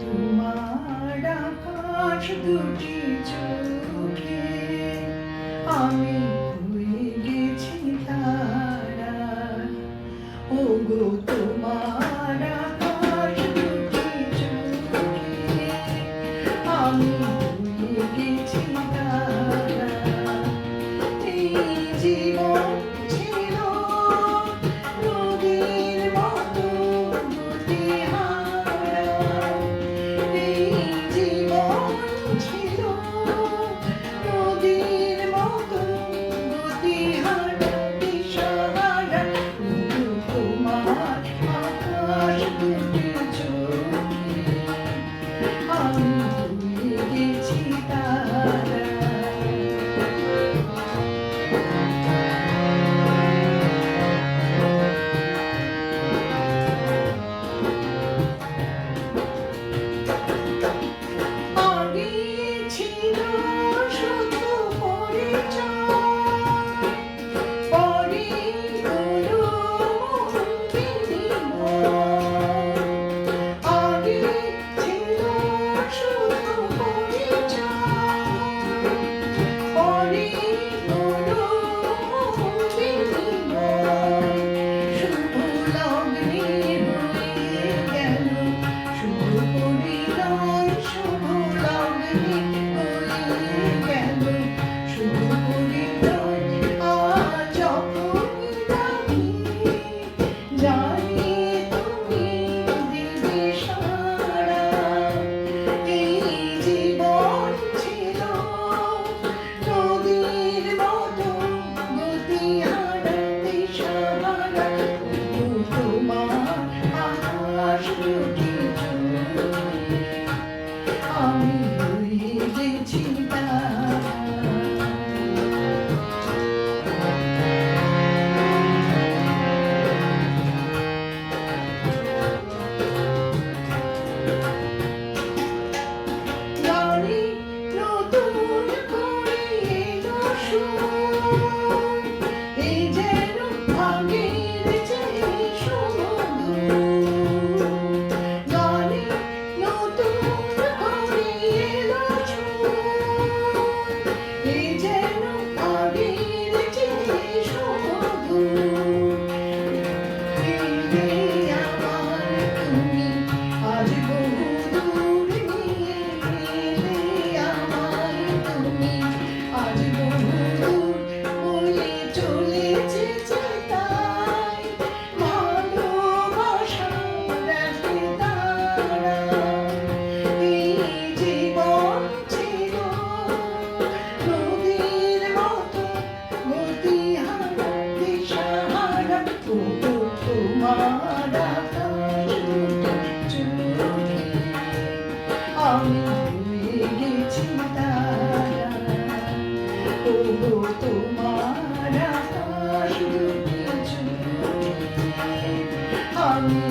তোমার আকাশ দুটি চোখে আমি হয়ে গেছি তারা। ওগো তোমার আকাশ দুটি চোখে আমি হয়ে গেছি তারা। এই জীবন ছিল নদীর মতো গতিহারা। এই জীবন ছিল নদীর মতো গতিহারা দিশাহারা। ওগো তোমার আকাশ দুটি চোখে আমি হয়ে গেছি তারা। আগে ছিল শুধু পরিচয়, পরে হলো মন বিনিময়। আগে ছিল শুধু পরিচয়, পরে হলো মন বিনিময়। শুভ লগ্নে হয়ে গেল শুভ পরিণয়। শুভ লগ্নে হয়ে গেল শুভ পরিণয়। আজ যখনই ডাকি জানি তুমি দিবে সাড়া। এই জীবন ছিল নদীর মতো গতিহারা দিশাহারা। ওগো তোমার আকাশ দুটি চোখে আমি হয়ে গেছি তারা। গানে নতুন করে এলো সুর, এই যেন আগের চেয়ে সুমধুর। গানে নতুন করে এলো সুর, এই যেন আগের চেয়ে সুমধুর। এলে আমার তুমি আজ বহুদূর নিয়ে, এলে আমায় তুমি আজ বহুদূর বলে চলেছে চেতাই ভালোবাসার এক তারা। এই জীবন ছিল নদীর মতো গতিহারা দিশাহারা। ওগো তোমার আকাশ দুটি চোখে আমি হয়ে গেছি তারা। ওগো তোমার আকাশ দুটি চোখে আমি